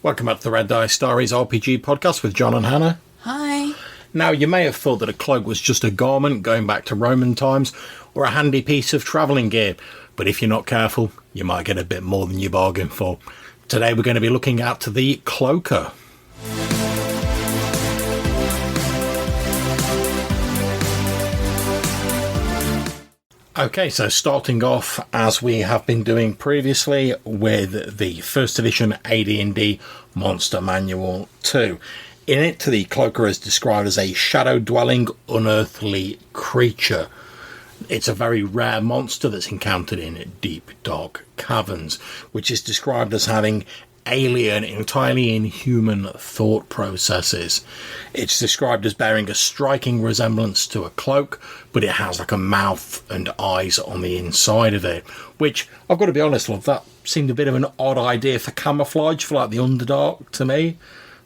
Welcome back to the Red Dice Diaries RPG podcast with John and Hannah. Hi. Now, you may have thought that a cloak was just a garment going back to Roman times or a handy piece of travelling gear, but if you're not careful, you might get a bit more than you bargained for. Today we're going to be looking at the Cloaker. Okay, so starting off, as we have been doing previously, with the first edition AD&D Monster Manual 2. In it, the Cloaker is described as a shadow-dwelling, unearthly creature. It's a very rare monster that's encountered in deep, dark caverns, which is described as having alien, entirely inhuman thought processes. It's described as bearing a striking resemblance to a cloak, but it has like a mouth and eyes on the inside of it, which, I've got to be honest, love, that seemed a bit of an odd idea for camouflage for like the Underdark to me.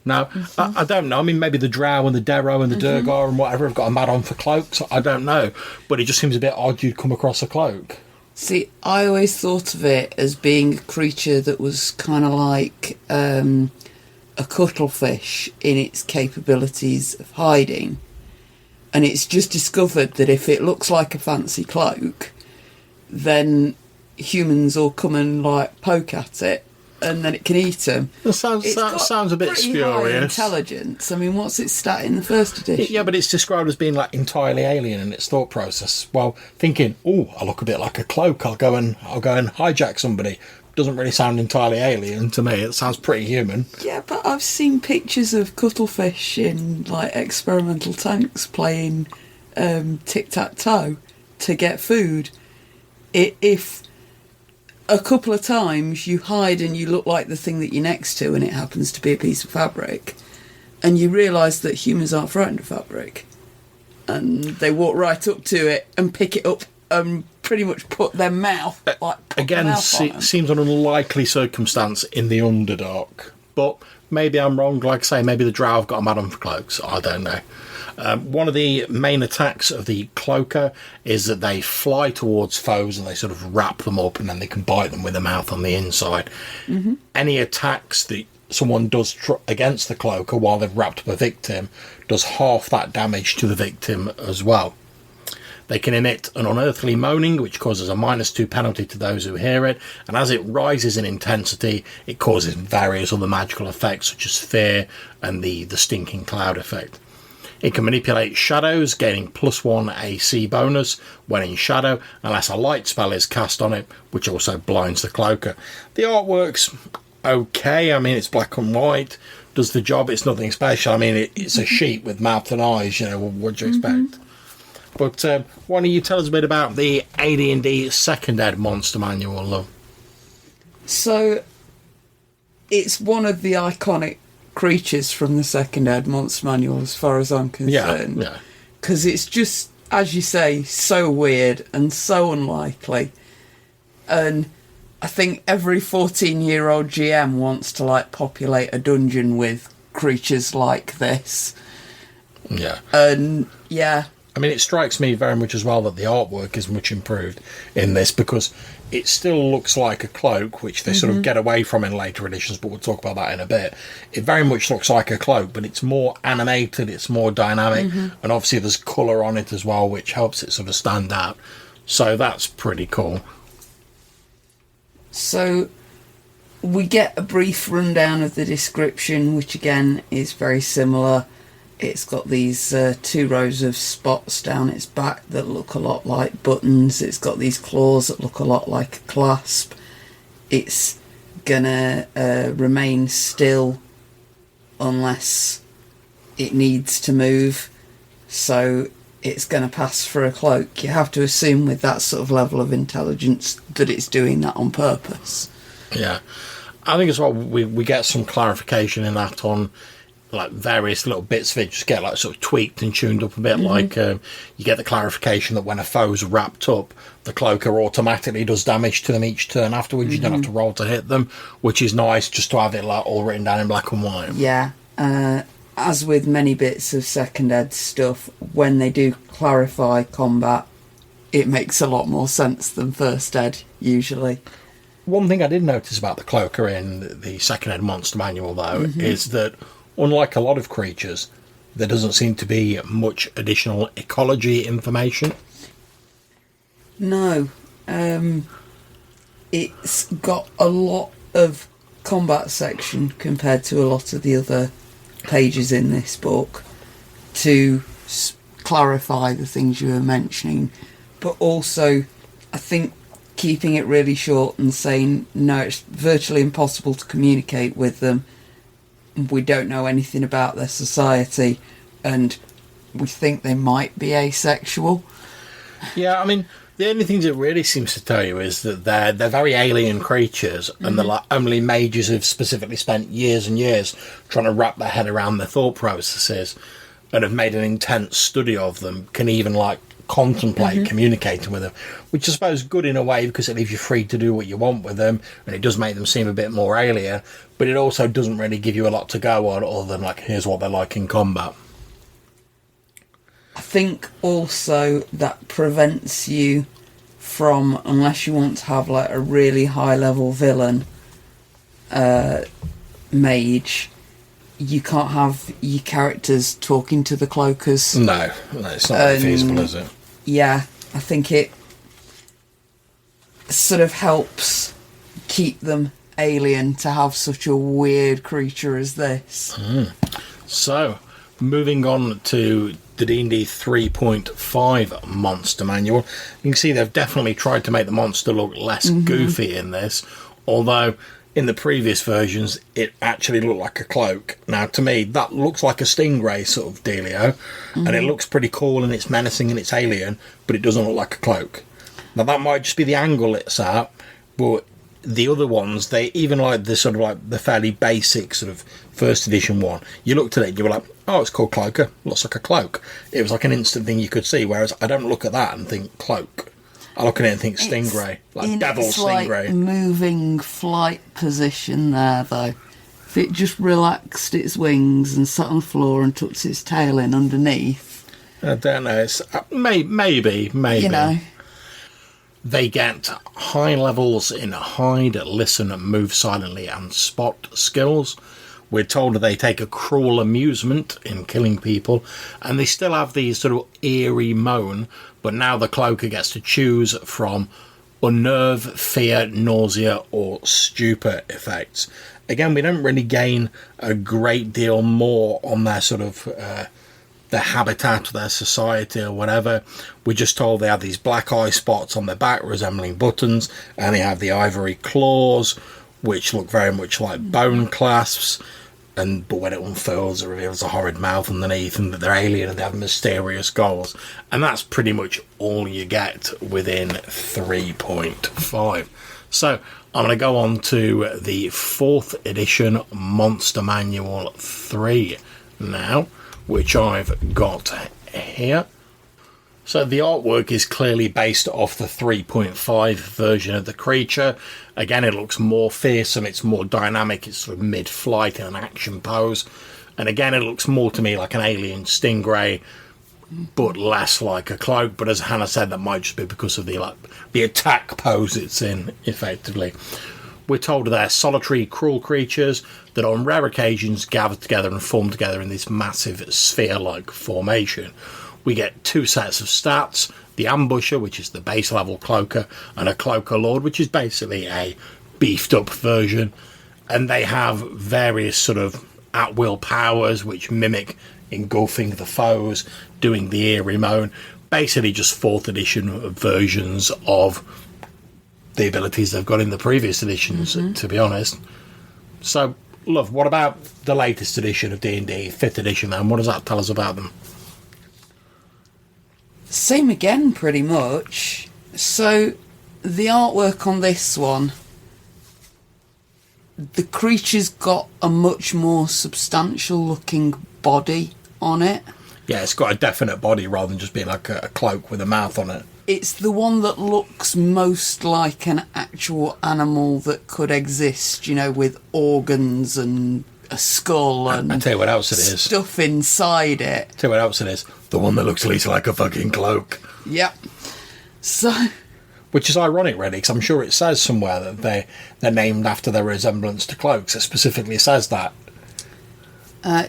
Now, I don't know. I mean, maybe the Drow and the Darrow and the Durgar and whatever have got a mad on for cloaks. I don't know. But it just seems a bit odd you'd come across a cloak. See, I always thought of it as being a creature that was kind of like a cuttlefish in its capabilities of hiding. And it's just discovered that if it looks like a fancy cloak, then humans will come and like poke at it, and then it can eat them. That sounds a bit spurious. High intelligence. I mean, what's its stat in the first edition? Yeah, but it's described as being like entirely alien in its thought process. Well, thinking, oh, I look a bit like a cloak. I'll go and hijack somebody. Doesn't really sound entirely alien to me. It sounds pretty human. Yeah, but I've seen pictures of cuttlefish in like experimental tanks playing tic-tac-toe to get food. If a couple of times you hide and you look like the thing that you're next to and it happens to be a piece of fabric, and you realise that humans aren't frightened of fabric, and they walk right up to it and pick it up and pretty much put their mouth again, seems an unlikely circumstance in the Underdark, but maybe I'm wrong. Like I say, maybe the Drow have got a mad on for cloaks. I don't know. One of the main attacks of the Cloaker is that they fly towards foes and they sort of wrap them up, and then they can bite them with their mouth on the inside. Mm-hmm. Any attacks that someone does against the Cloaker while they've wrapped up a victim does half that damage to the victim as well. They can emit an unearthly moaning, which causes a -2 penalty to those who hear it, and as it rises in intensity, it causes various other magical effects, such as fear and the stinking cloud effect. It can manipulate shadows, gaining +1 AC bonus when in shadow, unless a light spell is cast on it, which also blinds the Cloaker. The artwork's okay. I mean, it's black and white, does the job. It's nothing special. I mean, it's a sheep with mouth and eyes, you know, what do you expect? But why don't you tell us a bit about the AD&D Second Ed Monster Manual, love? So, it's one of the iconic creatures from the Second Ed Monster Manual, as far as I'm concerned. Yeah. Because it's just, as you say, so weird and so unlikely. And I think every 14-year-old GM wants to, like, populate a dungeon with creatures like this. Yeah. And, yeah. I mean, it strikes me very much as well that the artwork is much improved in this, because it still looks like a cloak, which they sort of get away from in later editions, but we'll talk about that in a bit. It very much looks like a cloak, but it's more animated, it's more dynamic, and obviously there's colour on it as well, which helps it sort of stand out. So that's pretty cool. So we get a brief rundown of the description, which again is very similar. It's got these 2 rows of spots down its back that look a lot like buttons. It's got these claws that look a lot like a clasp. It's gonna remain still unless it needs to move. So it's gonna pass for a cloak. You have to assume with that sort of level of intelligence that it's doing that on purpose. Yeah. I think as well we get some clarification in that on like various little bits of it just get like sort of tweaked and tuned up a bit. Like you get the clarification that when a foe's wrapped up, the Cloaker automatically does damage to them each turn afterwards. You don't have to roll to hit them, which is nice just to have it like all written down in black and white. Yeah. As with many bits of Second Ed stuff, when they do clarify combat, it makes a lot more sense than First Ed usually. One thing I did notice about the Cloaker in the second-hand monster manual, though, is that unlike a lot of creatures, there doesn't seem to be much additional ecology information. No. It's got a lot of combat section compared to a lot of the other pages in this book to clarify the things you were mentioning, but also I think keeping it really short and saying no, it's virtually impossible to communicate with them, we don't know anything about their society, and we think they might be asexual. Yeah, I mean, the only things it really seems to tell you is that they're very alien creatures, and they're like only mages who've specifically spent years and years trying to wrap their head around their thought processes and have made an intense study of them, can even like contemplate communicating with them, which I suppose is good in a way because it leaves you free to do what you want with them, and it does make them seem a bit more alien, but it also doesn't really give you a lot to go on other than like, here's what they're like in combat. I think also that prevents you from, unless you want to have like a really high level villain mage, you can't have your characters talking to the Cloakers. No, it's not really feasible, is it? Yeah, I think it sort of helps keep them alien to have such a weird creature as this. So, moving on to the D&D 3.5 monster manual, you can see they've definitely tried to make the monster look less goofy in this, although in the previous versions it actually looked like a cloak. Now to me that looks like a stingray sort of dealio, and it looks pretty cool and it's menacing and it's alien, but it doesn't look like a cloak. Now that might just be the angle it's at, but the other ones, they even like the sort of like the fairly basic sort of first edition one, you looked at it and you were like, oh, it's called Cloaker, looks like a cloak. It was like an instant thing you could see, whereas I don't look at that and think cloak. I look at it and think stingray, like devil stingray. Like moving flight position there though. If it just relaxed its wings and sat on the floor and tucked its tail in underneath, I don't know, it's maybe. you know. They get high levels in hide, listen, move silently, and spot skills. We're told that they take a cruel amusement in killing people, and they still have these sort of eerie moan, but now the Cloaker gets to choose from unnerve, fear, nausea, or stupor effects. Again, we don't really gain a great deal more on their sort of their habitat, their society or whatever. We're just told they have these black eye spots on their back resembling buttons, and they have the ivory claws which look very much like bone clasps, but when it unfurls it reveals a horrid mouth underneath, and that they're alien and they have mysterious goals. And that's pretty much all you get within 3.5. So I'm going to go on to the 4th edition Monster Manual 3 now, which I've got here. So the artwork is clearly based off the 3.5 version of the creature. Again, it looks more fearsome, it's more dynamic, it's sort of mid-flight in an action pose. And again, it looks more to me like an alien stingray, but less like a cloak. But as Hannah said, that might just be because of the attack pose it's in, effectively. We're told they're solitary, cruel creatures that on rare occasions gather together and form together in this massive sphere-like formation. We get 2 sets of stats, the Ambusher, which is the base level Cloaker, and a Cloaker Lord, which is basically a beefed up version. And they have various sort of at-will powers which mimic engulfing the foes, doing the eerie moan. Basically just 4th edition versions of the abilities they've got in the previous editions, to be honest. So, Love, what about the latest edition of D&D, 5th edition, then? What does that tell us about them? Same again, pretty much. So, the artwork on this one, the creature's got a much more substantial looking body on it. Yeah, it's got a definite body rather than just being like a cloak with a mouth on it. It's the one that looks most like an actual animal that could exist, you know, with organs and a skull and I tell you what else it is. Stuff inside it. Tell you what else it is. The one that looks least like a fucking cloak. Yep. So, Which is ironic, really, because I'm sure it says somewhere that they're named after their resemblance to cloaks. It specifically says that.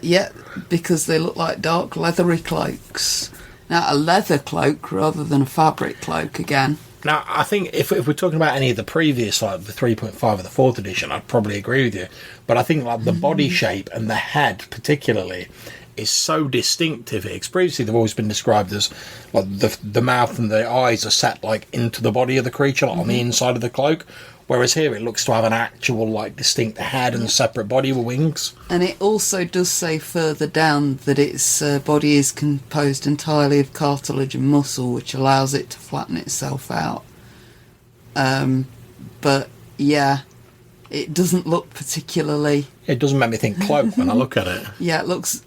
Yeah, because they look like dark, leathery cloaks. Now, a leather cloak rather than a fabric cloak, again. Now, I think if we're talking about any of the previous, like the 3.5 or the 4th edition, I'd probably agree with you. But I think like the body shape and the head, particularly, is so distinctive here. 'Cause previously, they've always been described as like the mouth and the eyes are set like into the body of the creature, like on the inside of the cloak. Whereas here, it looks to have an actual like distinct head and separate body with wings. And it also does say further down that its body is composed entirely of cartilage and muscle, which allows it to flatten itself out. But yeah, it doesn't look particularly... It doesn't make me think cloak when I look at it. Yeah, it looks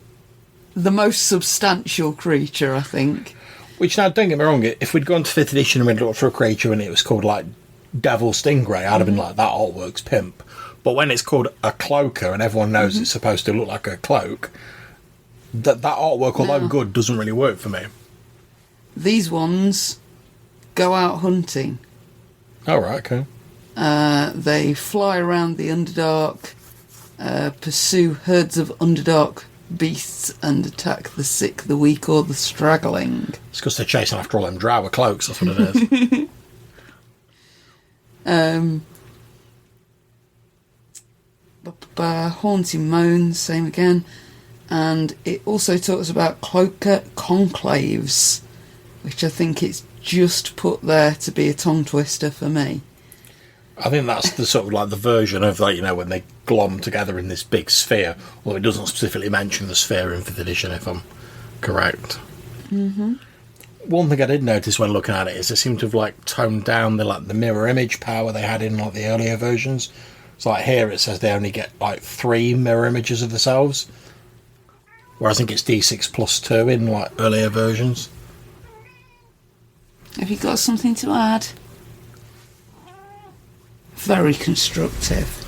the most substantial creature, I think. Which, now, don't get me wrong, if we'd gone to 5th edition and we'd looked for a creature and it was called, like, Devil Stingray, I'd have been like, that artwork's pimp. But when it's called a Cloaker and everyone knows it's supposed to look like a cloak, that artwork, although good, doesn't really work for me. These ones go out hunting. Oh, right, okay. They fly around the Underdark, pursue herds of Underdark beasts and attack the sick, the weak or the straggling. It's because they're chasing after all them drow with cloaks, that's what it is. Haunting moans, same again. And it also talks about Cloaker conclaves, which I think it's just put there to be a tongue twister for me. I think that's the sort of like the version of, like, you know, when they glom together in this big sphere. Although it doesn't specifically mention the sphere in 5th edition, if I'm correct. Mm-hmm. One thing I did notice when looking at it is they seem to have like toned down the mirror image power they had in like the earlier versions. So like here it says they only get like 3 mirror images of themselves, whereas I think it's D6 plus 2 in like earlier versions. Have you got something to add? Very constructive.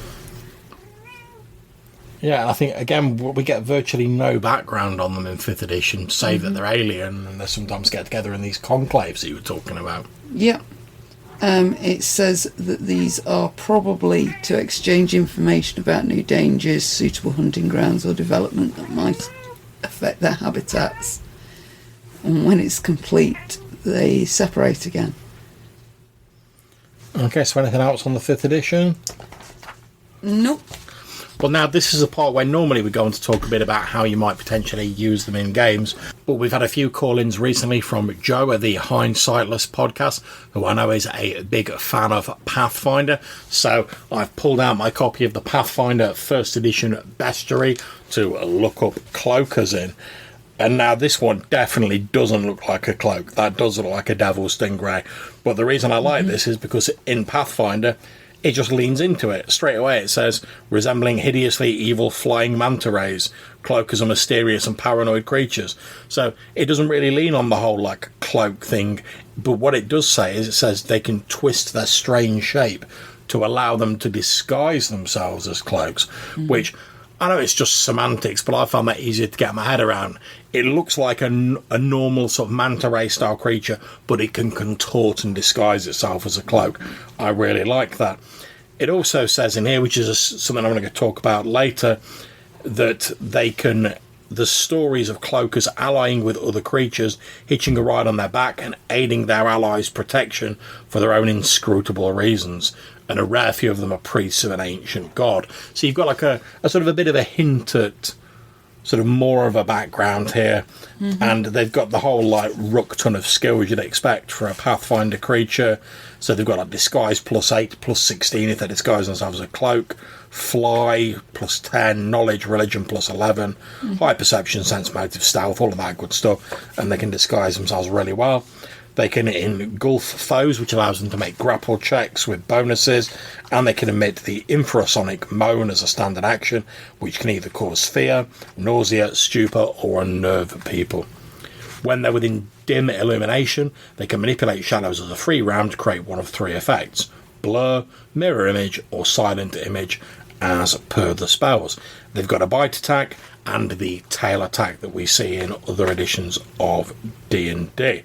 Yeah, I think, again, we get virtually no background on them in 5th edition, save that they're alien and they sometimes get together in these conclaves that you were talking about. Yeah. It says that these are probably to exchange information about new dangers, suitable hunting grounds or development that might affect their habitats. And when it's complete, they separate again. Okay, so anything else on the 5th edition? Nope. Well, now, this is a part where normally we go on to talk a bit about how you might potentially use them in games, but we've had a few call-ins recently from Joe at the Hindsightless podcast, who I know is a big fan of Pathfinder, so I've pulled out my copy of the Pathfinder 1st edition bestiary to look up Cloakers in. And now this one definitely doesn't look like a cloak. That does look like a devil stingray. But the reason I like this is because in Pathfinder, it just leans into it. Straight away it says, resembling hideously evil flying manta rays, cloakers are mysterious and paranoid creatures. So it doesn't really lean on the whole like cloak thing. But what it does say is it says they can twist their strange shape to allow them to disguise themselves as cloaks, which... I know it's just semantics, but I found that easier to get my head around. It looks like a normal sort of manta ray style creature, but it can contort and disguise itself as a cloak. I really like that. It also says in here, which is something I'm going to talk about later, that they can... the stories of cloakers allying with other creatures, hitching a ride on their back and aiding their allies' protection for their own inscrutable reasons. And a rare few of them are priests of an ancient god. So you've got like a sort of a bit of a hint at sort of more of a background here. And they've got the whole like ruck ton of skills you'd expect for a Pathfinder creature. So they've got like disguise +8, +16 if they disguise themselves as a cloak. Fly +10, knowledge, religion +11, high perception, sense, motive, stealth, all of that good stuff. And they can disguise themselves really well. They can engulf foes, which allows them to make grapple checks with bonuses, and they can emit the infrasonic moan as a standard action, which can either cause fear, nausea, stupor, or unnerve people. When they're within dim illumination, they can manipulate shadows as a free round to create one of 3 effects: blur, mirror image, or silent image, as per the spells. They've got a bite attack and the tail attack that we see in other editions of D&D.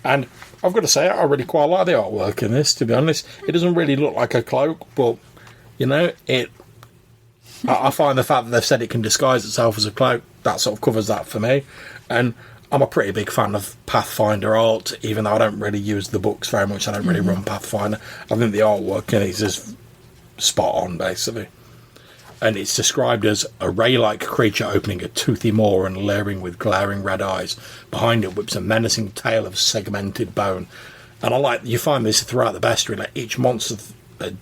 And I've got to say, I really quite like the artwork in this, to be honest. It doesn't really look like a cloak, but, you know, I find the fact that they've said it can disguise itself as a cloak, that sort of covers that for me. And I'm a pretty big fan of Pathfinder art, even though I don't really use the books very much. I don't really run Pathfinder. I think the artwork in it is just spot on, basically. And it's described as a ray-like creature opening a toothy maw and leering with glaring red eyes. Behind it whips a menacing tail of segmented bone. And I like, you find this throughout the bestiary, like each monster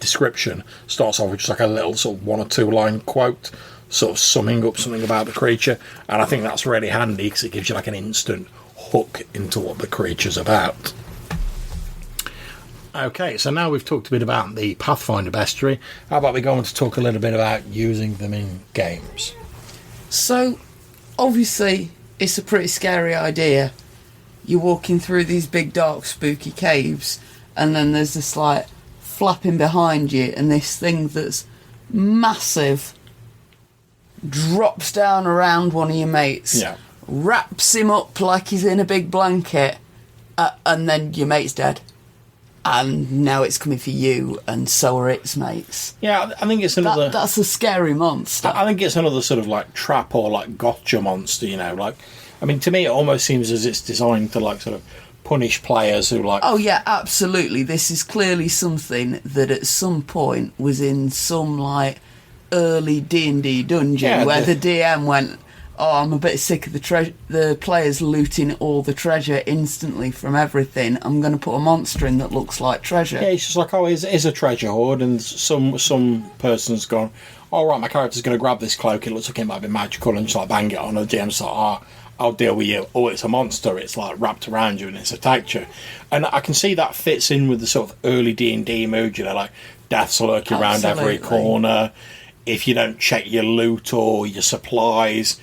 description starts off with just like a little sort of 1 or 2 line quote, sort of summing up something about the creature. And I think that's really handy because it gives you like an instant hook into what the creature's about. Okay, so now we've talked a bit about the Pathfinder bestiary. How about we go on to talk a little bit about using them in games? So, obviously, it's a pretty scary idea. You're walking through these big, dark, spooky caves, and then there's this, like, flapping behind you, and this thing that's massive drops down around one of your mates, wraps him up like he's in a big blanket, and then your mate's dead. And now it's coming for you, and so are its mates. Yeah, I think it's another... That's a scary monster. I think it's another sort of, like, trap or, like, gotcha monster, you know? Like, I mean, to me, it almost seems as it's designed to, like, sort of punish players who, like... Oh, yeah, absolutely. This is clearly something that at some point was in some, like, early D&D dungeon where the DM went... Oh, I'm a bit sick of the players looting all the treasure instantly from everything. I'm going to put a monster in that looks like treasure. Yeah, it's just like, oh, it's a treasure hoard, and some person's gone, all right, my character's going to grab this cloak, it looks like it might be magical, and just like bang it on, and the DM's like, I'll deal with you. Oh, it's a monster, it's like wrapped around you and it's attacked you. And I can see that fits in with the sort of early D&D mood, you know, like death's lurking around every corner. If you don't check your loot or your supplies,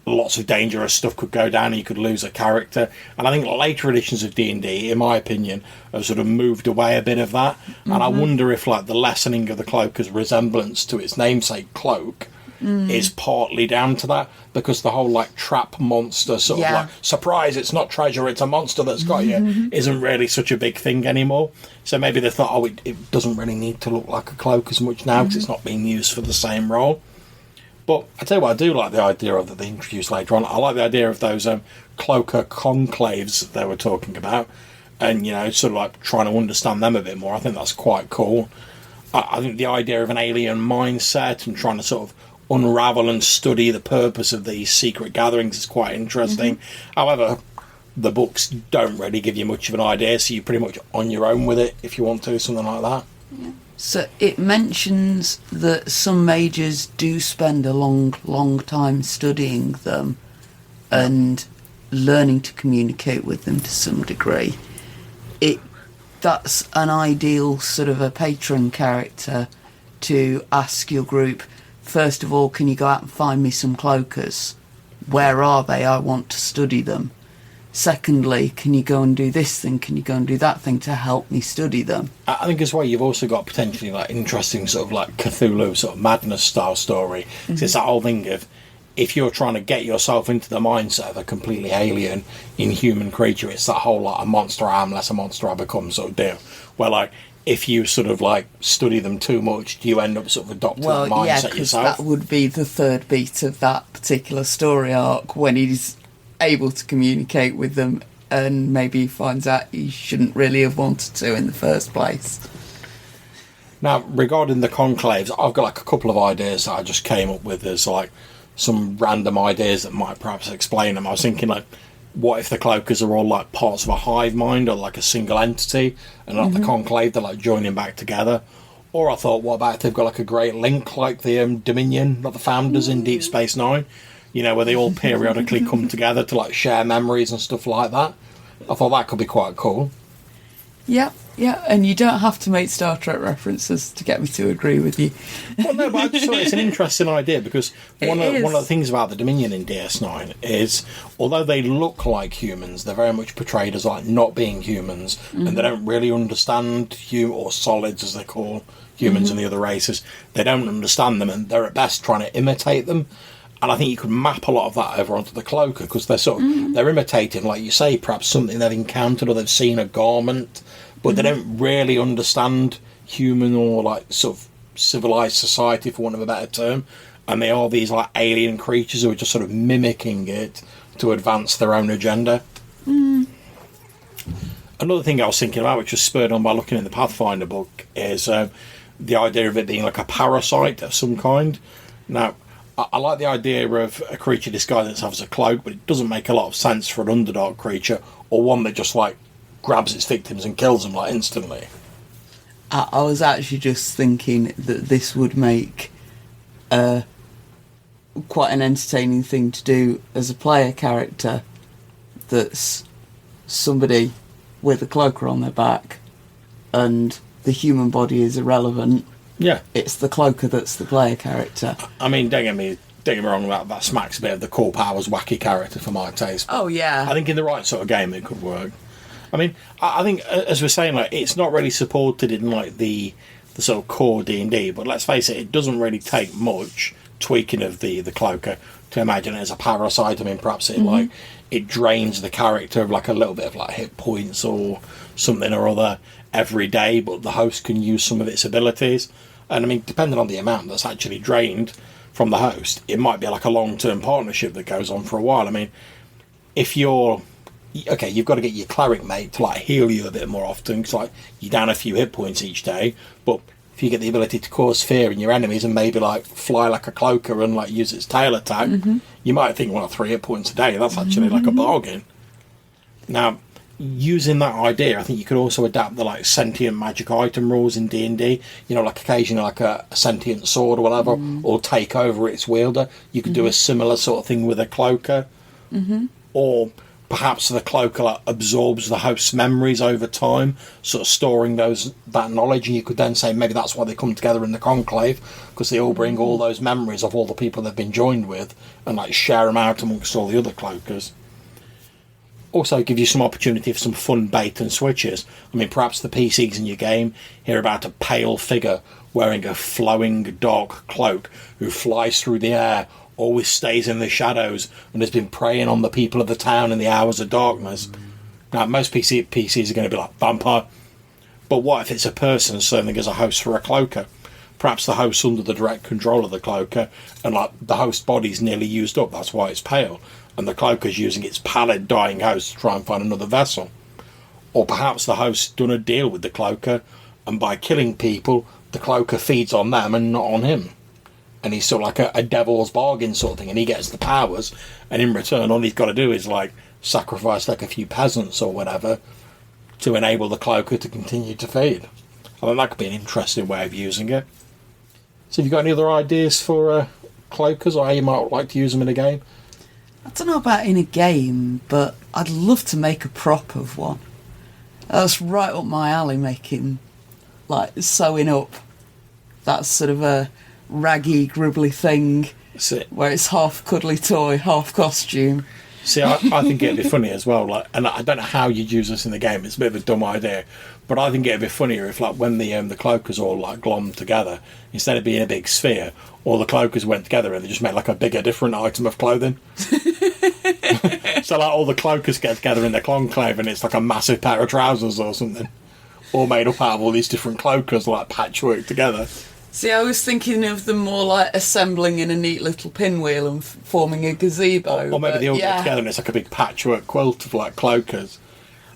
lots of dangerous stuff could go down and you could lose a character. And I think later editions of D&D, in my opinion, have sort of moved away a bit of that. And I wonder if, like, the lessening of the Cloaker's resemblance to its namesake Cloak is partly down to that, because the whole, like, trap monster sort of like, surprise, it's not treasure, it's a monster that's got you, isn't really such a big thing anymore. So maybe they thought, oh, it doesn't really need to look like a cloak as much now because it's not being used for the same role. But I tell you what, I do like the idea of that they introduced later on. I like the idea of those Cloaker conclaves that they were talking about, and, you know, sort of like trying to understand them a bit more. I think that's quite cool. I think the idea of an alien mindset and trying to sort of unravel and study the purpose of these secret gatherings is quite interesting. However, the books don't really give you much of an idea, so you're pretty much on your own with it if you want to, something like that. Yeah. So it mentions that some mages do spend a long time studying them and learning to communicate with them to some degree. That's an ideal sort of a patron character to ask your group, first of all, can you go out and find me some cloakers? Where are they? I want to study them. Secondly, can you go and do this thing? Can you go and do that thing to help me study them? I think as well, you've also got potentially like interesting sort of like Cthulhu sort of madness style story. So it's that whole thing of, if you're trying to get yourself into the mindset of a completely alien, inhuman creature, it's that whole like a monster I am, less a monster I become sort of deal. Where like, if you sort of like study them too much, do you end up sort of adopting that mindset yourself? That would be the third beat of that particular story arc, when he's able to communicate with them and maybe finds out he shouldn't really have wanted to in the first place. Now, regarding the conclaves, I've got like a couple of ideas that I just came up with as like some random ideas that might perhaps explain them. I was thinking, like, what if the Cloakers are all like parts of a hive mind or like a single entity, and not the conclave, they're like joining back together? Or I thought, what about if they've got like a great link like the Dominion, like the Founders in Deep Space Nine? You know, where they all periodically come together to like share memories and stuff like that. I thought that could be quite cool. Yeah, and you don't have to make Star Trek references to get me to agree with you. Well, no, but I just thought it's an interesting idea, because one of the things about the Dominion in DS9 is, although they look like humans, they're very much portrayed as like not being humans, and they don't really understand or solids, as they call humans and the other races. They don't understand them, and they're at best trying to imitate them. And I think you could map a lot of that over onto the Cloaker, because they're sort of, they're imitating, like you say, perhaps something they've encountered or they've seen, a garment, but they don't really understand human or like sort of civilized society, for want of a better term. And they are these like alien creatures who are just sort of mimicking it to advance their own agenda. Another thing I was thinking about, which was spurred on by looking in the Pathfinder book, is the idea of it being like a parasite of some kind. Now, I like the idea of a creature disguising itself as a cloak, but it doesn't make a lot of sense for an Underdark creature, or one that just like grabs its victims and kills them like instantly. I was actually just thinking that this would make quite an entertaining thing to do as a player character, that's somebody with a cloaker on their back and the human body is irrelevant. Yeah. It's the cloaker that's the player character. I mean, don't get me wrong, that smacks a bit of the Core Powers wacky character for my taste. Oh, yeah. I think in the right sort of game it could work. I mean, I think, as we're saying, like, it's not really supported in like the sort of core D&D, but let's face it, it doesn't really take much tweaking of the cloaker to imagine it as a parasite. I mean, perhaps it like it drains the character of like a little bit of like hit points or something or other every day, but the host can use some of its abilities. And I mean, depending on the amount that's actually drained from the host, it might be like a long-term partnership that goes on for a while. I mean, if you're okay, you've got to get your cleric mate to like heal you a bit more often, because like you're down a few hit points each day. But if you get the ability to cause fear in your enemies and maybe like fly like a cloaker and like use its tail attack, you might think, well, 3 hit points a day, that's actually like a bargain. Now, using that idea, I think you could also adapt the like sentient magic item rules in D&D. You know, like occasionally like a sentient sword or whatever, or take over its wielder. You could do a similar sort of thing with a cloaker. Or perhaps the cloaker like, absorbs the host's memories over time, sort of storing that knowledge, and you could then say maybe that's why they come together in the conclave, because they all bring all those memories of all the people they've been joined with and like share them out amongst all the other cloakers. Also give you some opportunity for some fun bait and switches. I mean, perhaps the PCs in your game hear about a pale figure wearing a flowing dark cloak who flies through the air, always stays in the shadows, and has been preying on the people of the town in the hours of darkness. Now, most PCs are going to be like vampire, but what if it's a person serving as a host for a cloaker? Perhaps the host's under the direct control of the cloaker, and like the host's body's nearly used up, that's why it's pale, and the cloaker's using its pallid dying host to try and find another vessel. Or perhaps the host's done a deal with the cloaker, and by killing people, the cloaker feeds on them and not on him. And he's sort of like a devil's bargain sort of thing, and he gets the powers, and in return all he's got to do is like sacrifice like a few peasants or whatever to enable the cloaker to continue to feed. I think that could be an interesting way of using it. So have you got any other ideas for cloakers, or how you might like to use them in a game? I don't know about in a game, but I'd love to make a prop of one. That's right up my alley, making, like, sewing up that sort of a raggy, gribbly thing where it's half cuddly toy, half costume. See, I think it'd be funny as well. Like, and I don't know how you'd use this in the game. It's a bit of a dumb idea, but I think it'd be funnier if, like, when the cloakers all like glommed together, instead of being a big sphere, all the cloakers went together and they just made like a bigger, different item of clothing. So, like, all the cloakers get together in the conclave, and it's like a massive pair of trousers or something, all made up out of all these different cloakers, like patchwork together. See, I was thinking of them more like assembling in a neat little pinwheel and forming a gazebo. Or maybe they all get together and it's like a big patchwork quilt of like cloakers.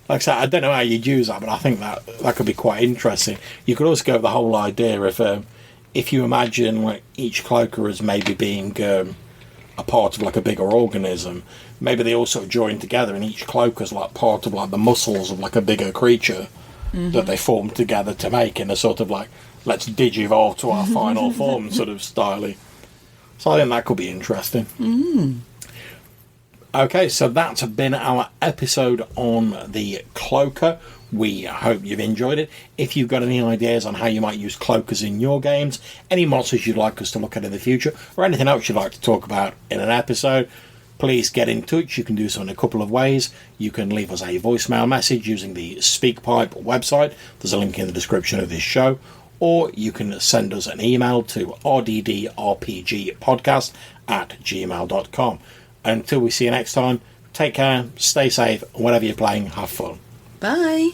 Like I said, I don't know how you'd use that, but I think that could be quite interesting. You could also go with the whole idea of if you imagine like each cloaker as maybe being a part of like a bigger organism, maybe they all sort of join together and each cloaker's like part of like the muscles of like a bigger creature that they form together to make in a sort of like, let's digivolve to our final form sort of style. So I think that could be interesting. Okay, so that's been our episode on the Cloaker. We hope you've enjoyed it. If you've got any ideas on how you might use cloakers in your games, any monsters you'd like us to look at in the future, or anything else you'd like to talk about in an episode, please get in touch. You can do so in a couple of ways. You can leave us a voicemail message using the SpeakPipe website. There's a link in the description of this show. or you can send us an email to rddrpgpodcast@gmail.com. Until we see you next time, take care, stay safe, and whatever you're playing, have fun. Bye.